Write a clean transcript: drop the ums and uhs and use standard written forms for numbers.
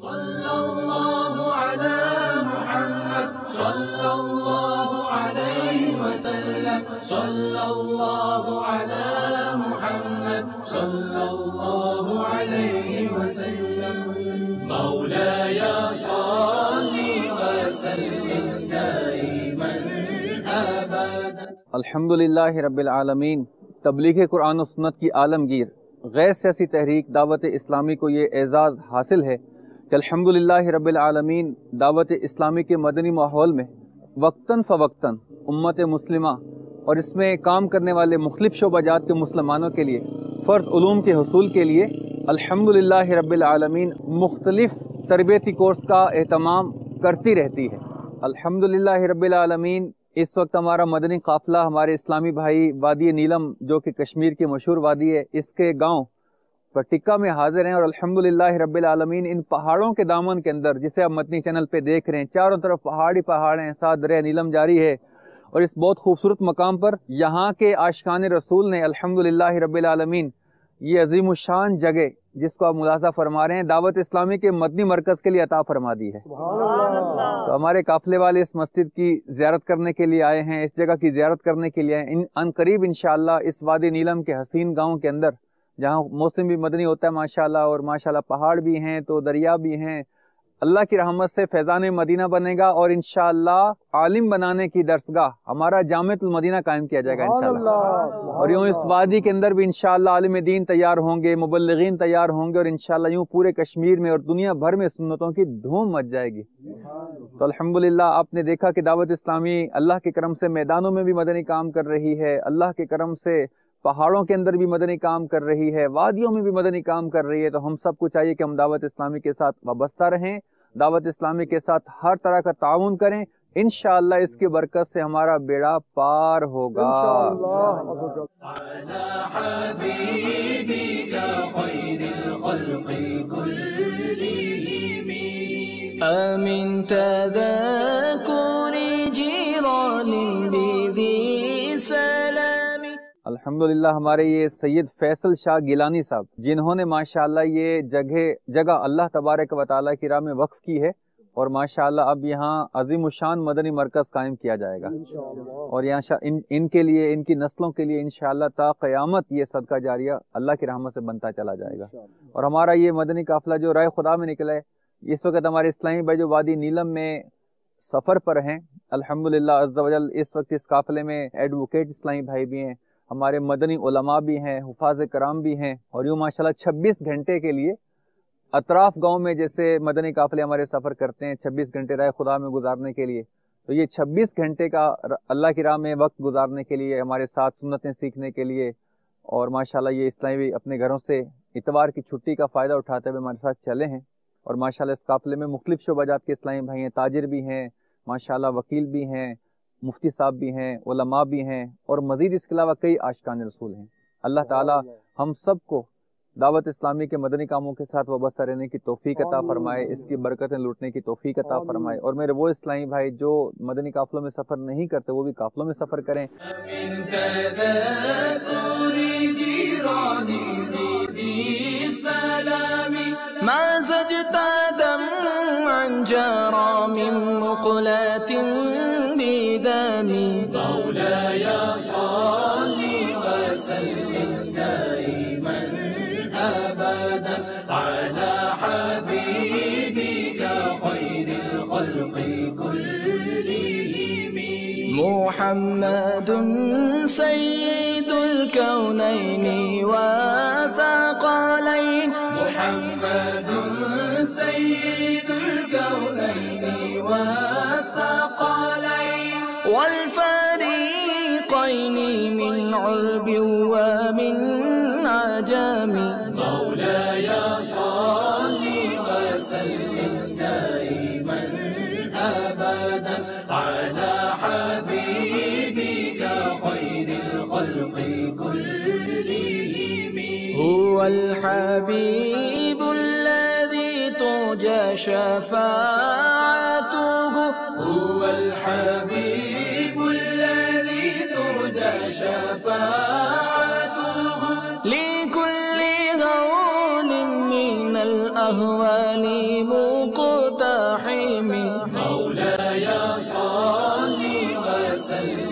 صلی اللہ علی محمد صلی اللہ علیہ وسلم صلی اللہ علی محمد صلی اللہ علیہ وسلم مولاي صل وسلم دائما ابدا۔ الحمدللہ رب العالمین۔ تبلیغ قرآن و سنت کی عالمگیر غیر سیاسی تحریک دعوت اسلامی کو یہ اعزاز حاصل ہے کہ الحمدللہ رب العالمین دعوت اسلامی کے مدنی ماحول میں وقتاً فوقتاً امت مسلمہ اور اس میں کام کرنے والے مختلف شعبہ جات کے مسلمانوں کے لیے فرض علوم کے حصول کے لیے الحمدللہ رب العالمین مختلف تربیتی کورس کا اہتمام کرتی رہتی ہے۔ الحمدللہ رب العالمین اس وقت ہمارا مدنی قافلہ ہمارے اسلامی بھائی وادی نیلم جو کہ کشمیر کی مشہور وادی ہے اس کے گاؤں پٹکا میں حاضر ہیں، اور الحمدللہ رب العالمین ان پہاڑوں کے دامن کے اندر جسے آپ مدنی چینل پہ دیکھ رہے ہیں چاروں طرف پہاڑی پہاڑ ہیں، ساتھ دریا نیلم جاری ہے، اور اس بہت خوبصورت مقام پر یہاں کے عاشقان رسول نے الحمدللہ رب العالمین یہ عظیم الشان جگہ جس کو آپ ملاحظہ فرما رہے ہیں دعوت اسلامی کے مدنی مرکز کے لیے عطا فرما دی ہے۔ تو ہمارے قافلے والے اس مسجد کی زیارت کرنے کے لیے آئے ہیں، اس جگہ کی زیارت کرنے کے لیے آئے ہیں۔ ان قریب انشاءاللہ اس وادی نیلم کے حسین گاؤں کے اندر جہاں موسم بھی مدنی ہوتا ہے ماشاءاللہ، اور ماشاءاللہ پہاڑ بھی ہیں تو دریا بھی ہیں، اللہ کی رحمت سے فیضان مدینہ بنے گا، اور انشاءاللہ عالم بنانے کی درسگاہ ہمارا جامعۃ المدینہ قائم کیا جائے گا انشاءاللہ، اور یوں اس وادی کے اندر بھی انشاءاللہ عالم دین تیار ہوں گے، مبلغین تیار ہوں گے، اور انشاءاللہ یوں پورے کشمیر میں اور دنیا بھر میں سنتوں کی دھوم مچ جائے گی۔ تو الحمدللہ آپ نے دیکھا کہ دعوت اسلامی اللہ کے کرم سے میدانوں میں بھی مدنی کام کر رہی ہے، اللہ کے کرم سے پہاڑوں کے اندر بھی مدنی کام کر رہی ہے، وادیوں میں بھی مدنی کام کر رہی ہے۔ تو ہم سب کو چاہیے کہ ہم دعوت اسلامی کے ساتھ وابستہ رہیں، دعوت اسلامی کے ساتھ ہر طرح کا تعاون کریں، انشاءاللہ اس کی برکت سے ہمارا بیڑا پار ہوگا۔ آمین تذکر جیران بذی سلام۔ الحمدللہ ہمارے یہ سید فیصل شاہ گیلانی صاحب جنہوں نے ماشاءاللہ یہ جگہ اللہ تبارک و تعالیٰ کی راہ میں وقف کی ہے، اور ماشاءاللہ اب یہاں عظیم الشان مدنی مرکز قائم کیا جائے گا، اور یہاں ان کے لیے ان کی نسلوں کے لیے انشاءاللہ تا قیامت یہ صدقہ جاریہ اللہ کی رحمت سے بنتا چلا جائے گا۔ اور ہمارا یہ مدنی قافلہ جو رائے خدا میں نکلا ہے، اس وقت ہمارے اسلامی بھائی جو وادی نیلم میں سفر پر ہیں الحمدللہ عز و جل، اس وقت اس قافلے میں ایڈوکیٹ اسلامی بھائی بھی ہیں، ہمارے مدنی علماء بھی ہیں، حفاظ کرام بھی ہیں، اور یوں ماشاءاللہ 26 گھنٹے کے لیے اطراف گاؤں میں جیسے مدنی قافلے ہمارے سفر کرتے ہیں 26 گھنٹے رائے خدا میں گزارنے کے لیے، تو یہ 26 گھنٹے کا اللہ کی راہ میں وقت گزارنے کے لیے ہمارے ساتھ سنتیں سیکھنے کے لیے، اور ماشاءاللہ یہ اسلامی اپنے گھروں سے اتوار کی چھٹی کا فائدہ اٹھاتے ہوئے ہمارے ساتھ چلے ہیں، اور ماشاءاللہ اس قافلے میں مختلف شعبہ جات کے اسلامی بھائی ہیں، تاجر بھی ہیں ماشاءاللہ، وکیل بھی ہیں، مفتی صاحب بھی ہیں، علماء بھی ہیں، اور مزید اس کے علاوہ کئی عاشقان رسول ہیں۔ اللہ تعالی ہم سب کو دعوت اسلامی کے مدنی کاموں کے ساتھ وابستہ رہنے کی توفیق عطا فرمائے، اس کی برکتیں لوٹنے کی توفیق عطا فرمائے، اور میرے وہ اسلامی بھائی جو مدنی قافلوں میں سفر نہیں کرتے وہ بھی قافلوں میں سفر کریں۔ ما زجت دمعا جرى من مقلاة بدمي مولاي صل وسلم دائما أبدا على حبيبك خير الخلق كلهم محمد سيد الكونين وثقلين محمد سيد الكونين والثقلين والفريقين من عرب ومن عجم مولاي صل وسلم دائما أبدا على حبيبك خير الخلق كلهم هو الحبيب الذي ترجى شفاعته هو الحبيب الذي ترجى شفاعته لكل هول من الأهوال مولاي صل وسلم